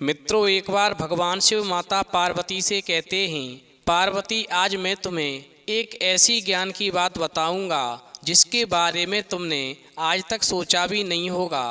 मित्रों, एक बार भगवान शिव माता पार्वती से कहते हैं, पार्वती आज मैं तुम्हें एक ऐसी ज्ञान की बात बताऊंगा जिसके बारे में तुमने आज तक सोचा भी नहीं होगा।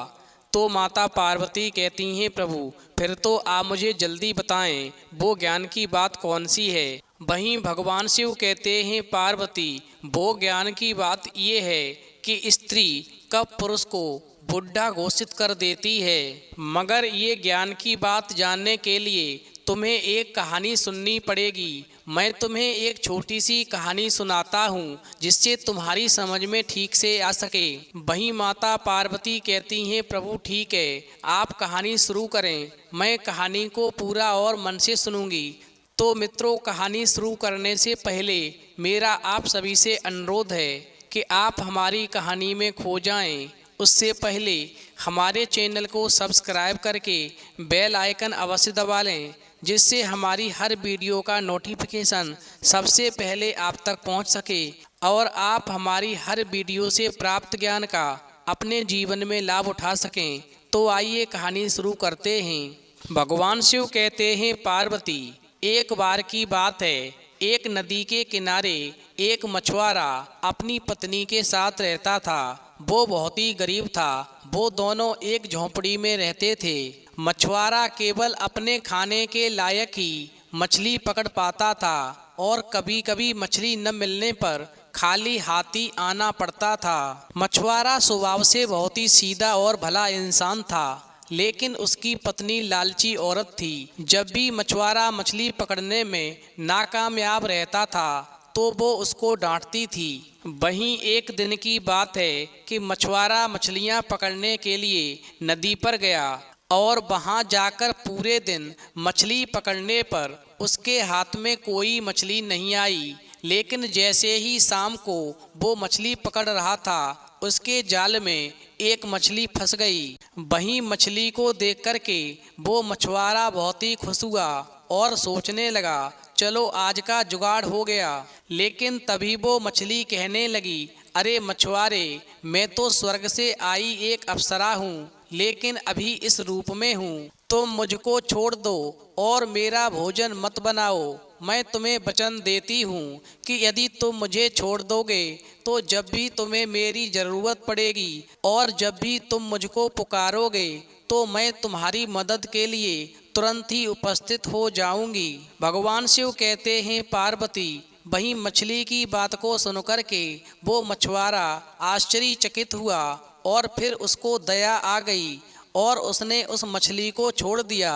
तो माता पार्वती कहती हैं, प्रभु फिर तो आप मुझे जल्दी बताएं वो ज्ञान की बात कौन सी है। वहीं भगवान शिव कहते हैं, पार्वती वो ज्ञान की बात ये है कि स्त्री कब पुरुष को बुढ़ा घोषित कर देती है। मगर ये ज्ञान की बात जानने के लिए तुम्हें एक कहानी सुननी पड़ेगी। मैं तुम्हें एक छोटी सी कहानी सुनाता हूँ जिससे तुम्हारी समझ में ठीक से आ सके। वहीं माता पार्वती कहती हैं, प्रभु ठीक है, आप कहानी शुरू करें, मैं कहानी को पूरा और मन से सुनूंगी। तो मित्रों, कहानी शुरू करने से पहले मेरा आप सभी से अनुरोध है कि आप हमारी कहानी में खो जाएं। उससे पहले हमारे चैनल को सब्सक्राइब करके बेल आइकन अवश्य दबा लें, जिससे हमारी हर वीडियो का नोटिफिकेशन सबसे पहले आप तक पहुंच सके और आप हमारी हर वीडियो से प्राप्त ज्ञान का अपने जीवन में लाभ उठा सकें। तो आइए कहानी शुरू करते हैं। भगवान शिव कहते हैं, पार्वती एक बार की बात है, एक नदी के किनारे एक मछुआरा अपनी पत्नी के साथ रहता था। वो बहुत ही गरीब था। वो दोनों एक झोंपड़ी में रहते थे। मछुआरा केवल अपने खाने के लायक ही मछली पकड़ पाता था और कभी कभी मछली न मिलने पर खाली हाथी आना पड़ता था। मछुआरा स्वभाव से बहुत ही सीधा और भला इंसान था, लेकिन उसकी पत्नी लालची औरत थी। जब भी मछुआरा मछली पकड़ने में नाकामयाब रहता था तो वो उसको डांटती थी। वहीं एक दिन की बात है कि मछुआरा मछलियां पकड़ने के लिए नदी पर गया और वहां जाकर पूरे दिन मछली पकड़ने पर उसके हाथ में कोई मछली नहीं आई। लेकिन जैसे ही शाम को वो मछली पकड़ रहा था, उसके जाल में एक मछली फंस गई। वहीं मछली को देख करके वो मछुआरा बहुत ही खुश हुआ और सोचने लगा, चलो आज का जुगाड़ हो गया। लेकिन तभी वो मछली कहने लगी, अरे मछुआरे, मैं तो स्वर्ग से आई एक अप्सरा हूँ, लेकिन अभी इस रूप में हूँ। तुम मुझको छोड़ दो और मेरा भोजन मत बनाओ। मैं तुम्हें वचन देती हूँ कि यदि तुम मुझे छोड़ दोगे तो जब भी तुम्हें मेरी ज़रूरत पड़ेगी और जब भी तुम मुझको पुकारोगे तो मैं तुम्हारी मदद के लिए तुरंत ही उपस्थित हो जाऊंगी। भगवान शिव कहते हैं, पार्वती वहीं मछली की बात को सुनकर के वो मछुआरा आश्चर्यचकित हुआ और फिर उसको दया आ गई और उसने उस मछली को छोड़ दिया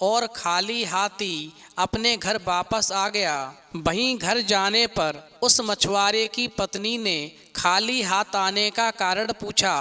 और खाली हाथी अपने घर वापस आ गया। वहीं घर जाने पर उस मछुआरे की पत्नी ने खाली हाथ आने का कारण पूछा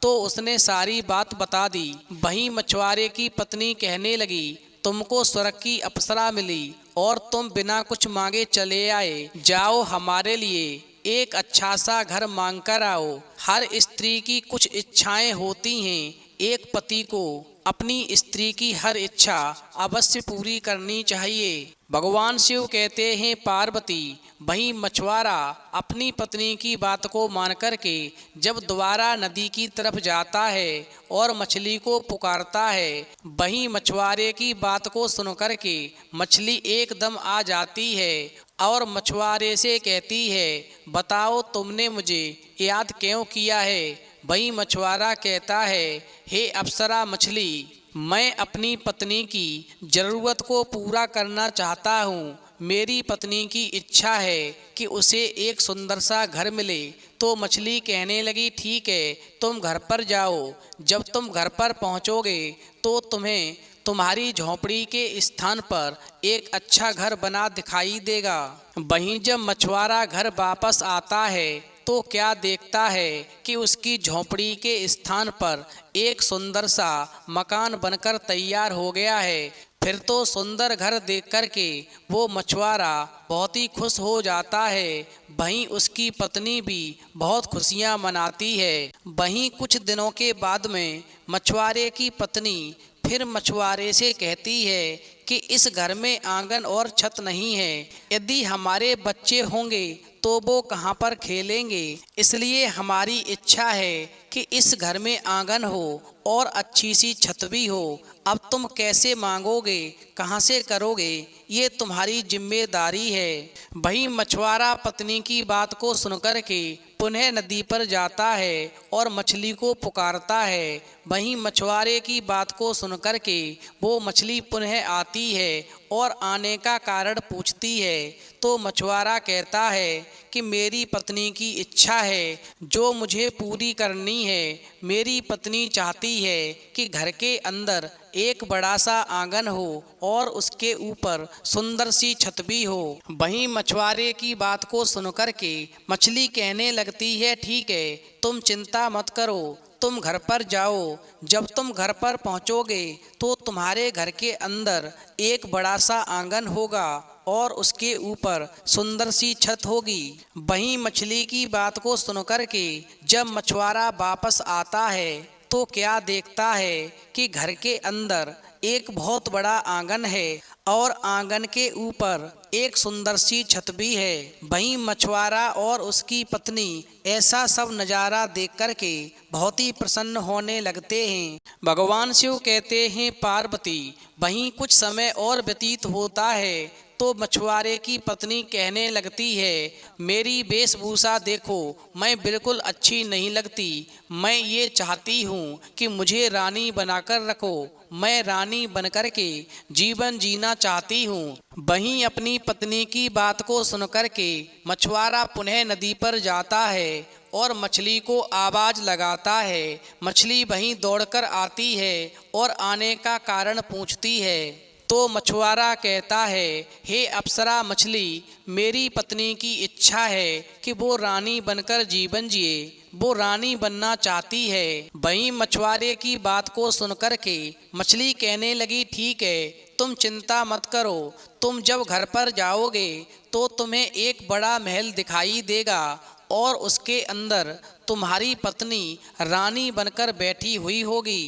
तो उसने सारी बात बता दी। वहीं मछुआरे की पत्नी कहने लगी, तुमको स्वर्ग की अप्सरा मिली और तुम बिना कुछ मांगे चले आए। जाओ हमारे लिए एक अच्छा सा घर मांग कर आओ। हर स्त्री की कुछ इच्छाएं होती हैं। एक पति को अपनी स्त्री की हर इच्छा अवश्य पूरी करनी चाहिए। भगवान शिव कहते हैं, पार्वती वहीं मछुआरा अपनी पत्नी की बात को मान कर के जब दोबारा नदी की तरफ जाता है और मछली को पुकारता है, वहीं मछुआरे की बात को सुन कर के मछली एकदम आ जाती है और मछुआरे से कहती है, बताओ तुमने मुझे याद क्यों किया है। वहीं मछुआरा कहता है, हे अप्सरा मछली, मैं अपनी पत्नी की ज़रूरत को पूरा करना चाहता हूँ। मेरी पत्नी की इच्छा है कि उसे एक सुंदर सा घर मिले। तो मछली कहने लगी, ठीक है, तुम घर पर जाओ। जब तुम घर पर पहुँचोगे तो तुम्हें तुम्हारी झोंपड़ी के स्थान पर एक अच्छा घर बना दिखाई देगा। वहीं जब मछुआरा घर वापस आता है तो क्या देखता है कि उसकी झोंपड़ी के स्थान पर एक सुंदर सा मकान बनकर तैयार हो गया है। फिर तो सुंदर घर देख कर के वो मछुआरा बहुत ही खुश हो जाता है। वहीं उसकी पत्नी भी बहुत खुशियां मनाती है। वहीं कुछ दिनों के बाद में मछुआरे की पत्नी फिर मछुआरे से कहती है कि इस घर में आंगन और छत नहीं है। यदि हमारे बच्चे होंगे तो वो कहाँ पर खेलेंगे। इसलिए हमारी इच्छा है कि कि इस घर में आंगन हो और अच्छी सी छत भी हो। अब तुम कैसे मांगोगे, कहाँ से करोगे, ये तुम्हारी जिम्मेदारी है। वही मछुआरा पत्नी की बात को सुनकर के पुनः नदी पर जाता है और मछली को पुकारता है। वहीं मछुआरे की बात को सुनकर के वो मछली पुनः आती है और आने का कारण पूछती है। तो मछुआरा कहता है कि मेरी पत्नी की इच्छा है जो मुझे पूरी करनी है। मेरी पत्नी चाहती है कि घर के अंदर एक बड़ा सा आंगन हो और उसके ऊपर सुंदर सी छत भी हो। वहीं मछुआरे की बात को सुनकर के मछली कहने लगती है, ठीक है, तुम चिंता मत करो, तुम घर पर जाओ। जब तुम घर पर पहुंचोगे तो तुम्हारे घर के अंदर एक बड़ा सा आंगन होगा और उसके ऊपर सुंदर सी छत होगी। वहीं मछली की बात को सुनकर के जब मछुआरा वापस आता है तो क्या देखता है कि घर के अंदर एक बहुत बड़ा आंगन है और आंगन के ऊपर एक सुंदर सी छत भी है। वहीं मछुआरा और उसकी पत्नी ऐसा सब नज़ारा देख कर के बहुत ही प्रसन्न होने लगते हैं। भगवान शिव कहते हैं, पार्वती, वहीं कुछ समय और व्यतीत होता है तो मछुआरे की पत्नी कहने लगती है, मेरी वेशभूषा देखो, मैं बिल्कुल अच्छी नहीं लगती। मैं ये चाहती हूँ कि मुझे रानी बनाकर रखो, मैं रानी बनकर के जीवन जीना चाहती हूँ। वहीं अपनी पत्नी की बात को सुनकर के मछुआरा पुनः नदी पर जाता है और मछली को आवाज़ लगाता है। मछली वहीं दौड़कर आती है और आने का कारण पूछती है। तो मछुआरा कहता है, हे अप्सरा मछली, मेरी पत्नी की इच्छा है कि वो रानी बनकर जीवन जिए, वो रानी बनना चाहती है। वहीं मछुआरे की बात को सुनकर के मछली कहने लगी, ठीक है, तुम चिंता मत करो, तुम जब घर पर जाओगे तो तुम्हें एक बड़ा महल दिखाई देगा और उसके अंदर तुम्हारी पत्नी रानी बनकर बैठी हुई होगी।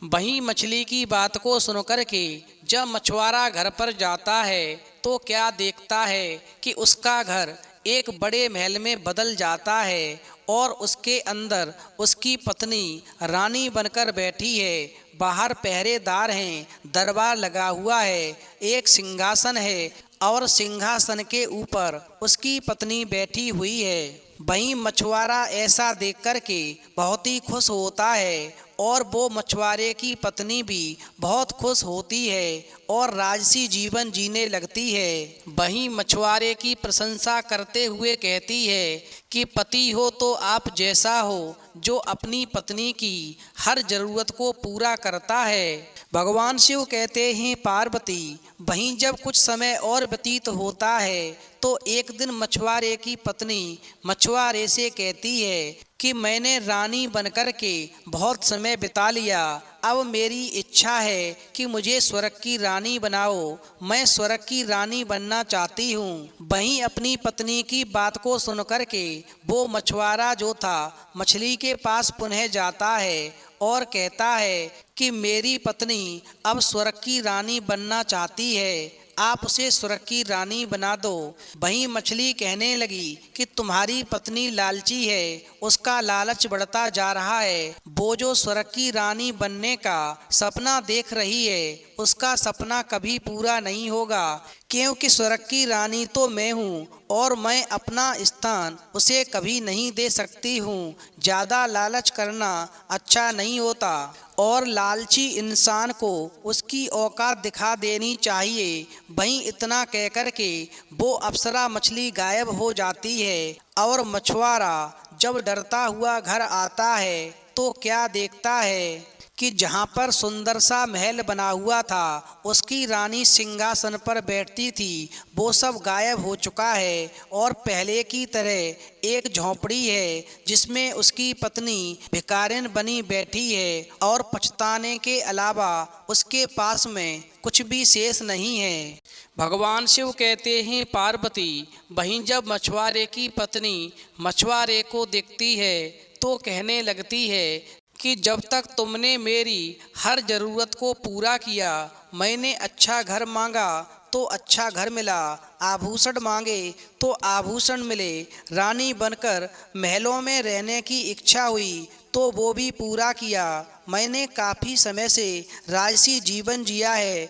वहीं मछली की बात को सुनकर के जब मछुआरा घर पर जाता है तो क्या देखता है कि उसका घर एक बड़े महल में बदल जाता है और उसके अंदर उसकी पत्नी रानी बनकर बैठी है। बाहर पहरेदार हैं, दरबार लगा हुआ है, एक सिंहासन है और सिंहासन के ऊपर उसकी पत्नी बैठी हुई है। वहीं मछुआरा ऐसा देख कर के बहुत ही खुश होता है और वो मछुआरे की पत्नी भी बहुत खुश होती है और राजसी जीवन जीने लगती है। वहीं मछुआरे की प्रशंसा करते हुए कहती है कि पति हो तो आप जैसा हो, जो अपनी पत्नी की हर जरूरत को पूरा करता है। भगवान शिव कहते हैं, पार्वती, वहीं जब कुछ समय और व्यतीत होता है तो एक दिन मछुआरे की पत्नी मछुआरे से कहती है कि मैंने रानी बनकर के बहुत समय बिता लिया, अब मेरी इच्छा है कि मुझे स्वर्ग की रानी बनाओ, मैं स्वर्ग की रानी बनना चाहती हूँ। वहीं अपनी पत्नी की बात को सुनकर के वो मछुआरा जो था मछली के पास पुनः जाता है और कहता है कि मेरी पत्नी अब स्वर्ग की रानी बनना चाहती है, आप उसे स्वर्ग की रानी बना दो। वहीं मछली कहने लगी कि तुम्हारी पत्नी लालची है, उसका लालच बढ़ता जा रहा है। वो जो स्वर्ग की रानी बनने का सपना देख रही है, उसका सपना कभी पूरा नहीं होगा, क्योंकि स्वर्ग की रानी तो मैं हूँ और मैं अपना स्थान उसे कभी नहीं दे सकती हूँ। ज़्यादा लालच करना अच्छा नहीं होता और लालची इंसान को उसकी औकात दिखा देनी चाहिए। वहीं इतना कहकर के वो अप्सरा मछली गायब हो जाती है और मछुआरा जब डरता हुआ घर आता है तो क्या देखता है कि जहाँ पर सुंदर सा महल बना हुआ था, उसकी रानी सिंहासन पर बैठती थी, वो सब गायब हो चुका है और पहले की तरह एक झोंपड़ी है जिसमें उसकी पत्नी भिखारिन बनी बैठी है और पछताने के अलावा उसके पास में कुछ भी शेष नहीं है। भगवान शिव कहते हैं, पार्वती, वहीं जब मछुआरे की पत्नी मछुआरे को देखती है तो कहने लगती है कि जब तक तुमने मेरी हर ज़रूरत को पूरा किया, मैंने अच्छा घर मांगा तो अच्छा घर मिला, आभूषण मांगे तो आभूषण मिले, रानी बनकर महलों में रहने की इच्छा हुई तो वो भी पूरा किया। मैंने काफ़ी समय से राजसी जीवन जिया है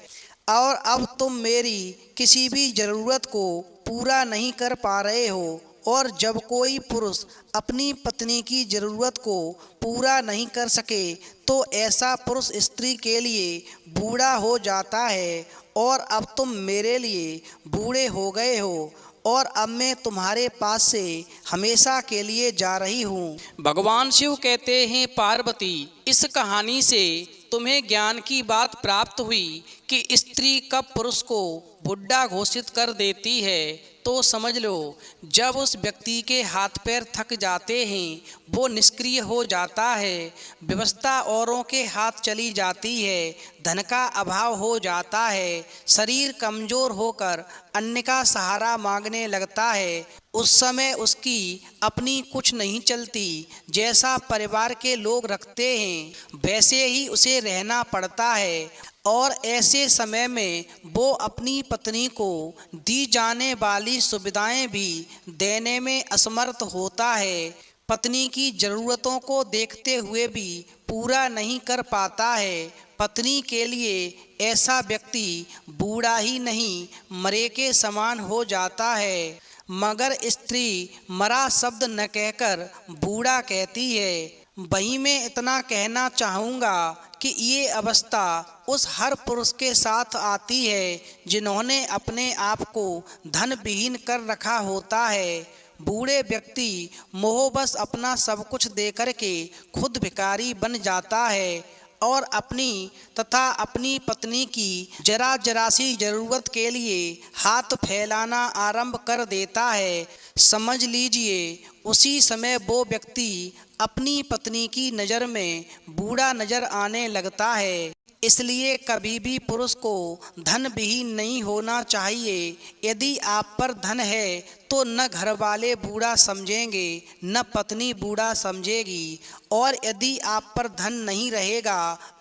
और अब तुम मेरी किसी भी ज़रूरत को पूरा नहीं कर पा रहे हो। और जब कोई पुरुष अपनी पत्नी की ज़रूरत को पूरा नहीं कर सके तो ऐसा पुरुष स्त्री के लिए बूढ़ा हो जाता है। और अब तुम मेरे लिए बूढ़े हो गए हो और अब मैं तुम्हारे पास से हमेशा के लिए जा रही हूँ। भगवान शिव कहते हैं, पार्वती, इस कहानी से तुम्हें ज्ञान की बात प्राप्त हुई कि स्त्री कब पुरुष को बुढ़ा घोषित कर देती है तो समझ लो जब उस व्यक्ति के हाथ पैर थक जाते हैं, वो निष्क्रिय हो जाता है, व्यवस्था औरों के हाथ चली जाती है, धन का अभाव हो जाता है, शरीर कमजोर होकर अन्य का सहारा मांगने लगता है, उस समय उसकी अपनी कुछ नहीं चलती। जैसा परिवार के लोग रखते हैं वैसे ही उसे रहना पड़ता है और ऐसे समय में वो अपनी पत्नी को दी जाने वाली सुविधाएं भी देने में असमर्थ होता है, पत्नी की ज़रूरतों को देखते हुए भी पूरा नहीं कर पाता है। पत्नी के लिए ऐसा व्यक्ति बूढ़ा ही नहीं मरे के समान हो जाता है, मगर स्त्री मरा शब्द न कहकर बूढ़ा कहती है। वहीं मैं इतना कहना चाहूँगा कि ये अवस्था उस हर पुरुष के साथ आती है जिन्होंने अपने आप को धन विहीन कर रखा होता है। बूढ़े व्यक्ति मोहबस अपना सब कुछ दे कर के खुद भिखारी बन जाता है और अपनी तथा अपनी पत्नी की जरा जरा सी ज़रूरत के लिए हाथ फैलाना आरंभ कर देता है। समझ लीजिए उसी समय वो व्यक्ति अपनी पत्नी की नज़र में बूढ़ा नज़र आने लगता है। इसलिए कभी भी पुरुष को धन विहीन नहीं होना चाहिए। यदि आप पर धन है तो न घर वाले बूढ़ा समझेंगे न पत्नी बूढ़ा समझेगी, और यदि आप पर धन नहीं रहेगा,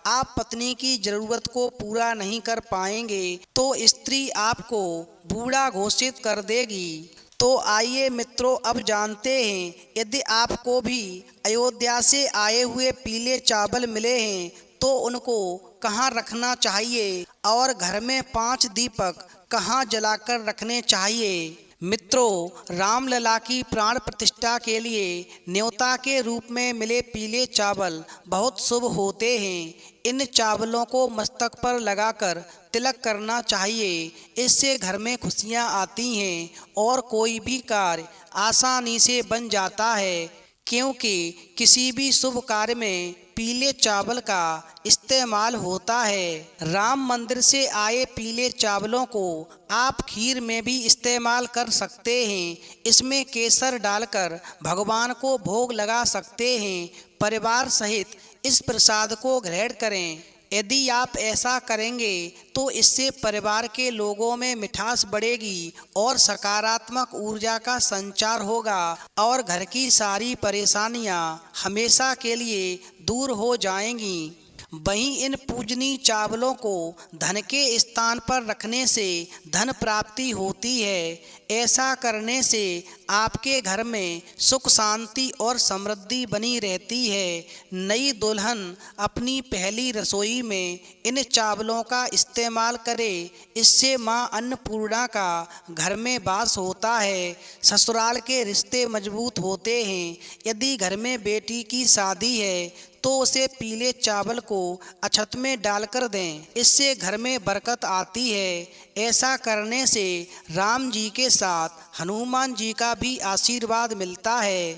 आप पत्नी की ज़रूरत को पूरा नहीं कर पाएंगे तो स्त्री आपको बूढ़ा घोषित कर देगी। तो आइए मित्रों, अब जानते हैं यदि आपको भी अयोध्या से आए हुए पीले चावल मिले हैं तो उनको कहाँ रखना चाहिए और घर में 5 दीपक कहाँ जलाकर रखने चाहिए। मित्रों, रामलला की प्राण प्रतिष्ठा के लिए न्योता के रूप में मिले पीले चावल बहुत शुभ होते हैं। इन चावलों को मस्तक पर लगाकर तिलक करना चाहिए। इससे घर में खुशियां आती हैं और कोई भी कार्य आसानी से बन जाता है, क्योंकि किसी भी शुभ कार्य में पीले चावल का इस्तेमाल होता है। राम मंदिर से आए पीले चावलों को आप खीर में भी इस्तेमाल कर सकते हैं। इसमें केसर डालकर भगवान को भोग लगा सकते हैं। परिवार सहित इस प्रसाद को ग्रहण करें। यदि आप ऐसा करेंगे तो इससे परिवार के लोगों में मिठास बढ़ेगी और सकारात्मक ऊर्जा का संचार होगा और घर की सारी परेशानियां हमेशा के लिए दूर हो जाएंगी। वहीं इन पूजनीय चावलों को धन के स्थान पर रखने से धन प्राप्ति होती है। ऐसा करने से आपके घर में सुख शांति और समृद्धि बनी रहती है। नई दुल्हन अपनी पहली रसोई में इन चावलों का इस्तेमाल करे, इससे मां अन्नपूर्णा का घर में वास होता है। ससुराल के रिश्ते मजबूत होते हैं। यदि घर में बेटी की शादी है तो उसे पीले चावल को अक्षत में डालकर दें, इससे घर में बरकत आती है। ऐसा करने से राम जी के साथ हनुमान जी का भी आशीर्वाद मिलता है।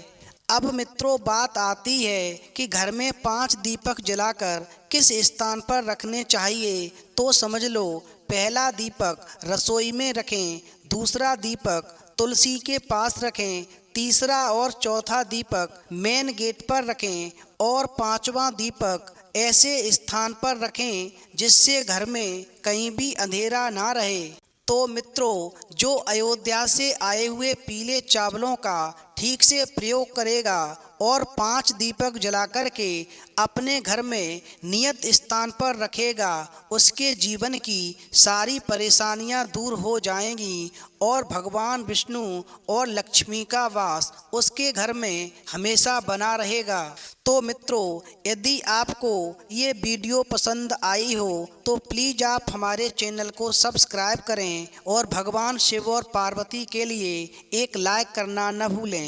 अब मित्रों, बात आती है कि घर में 5 दीपक जलाकर किस स्थान पर रखने चाहिए। तो समझ लो, पहला दीपक रसोई में रखें, दूसरा दीपक तुलसी के पास रखें, तीसरा और चौथा दीपक मेन गेट पर रखें और 5वां दीपक ऐसे स्थान पर रखें जिससे घर में कहीं भी अंधेरा ना रहे। तो मित्रों, जो अयोध्या से आए हुए पीले चावलों का ठीक से प्रयोग करेगा और 5 दीपक जला करके अपने घर में नियत स्थान पर रखेगा, उसके जीवन की सारी परेशानियां दूर हो जाएंगी और भगवान विष्णु और लक्ष्मी का वास उसके घर में हमेशा बना रहेगा। तो मित्रों, यदि आपको ये वीडियो पसंद आई हो तो प्लीज़ आप हमारे चैनल को सब्सक्राइब करें और भगवान शिव और पार्वती के लिए एक लाइक करना न भूलें।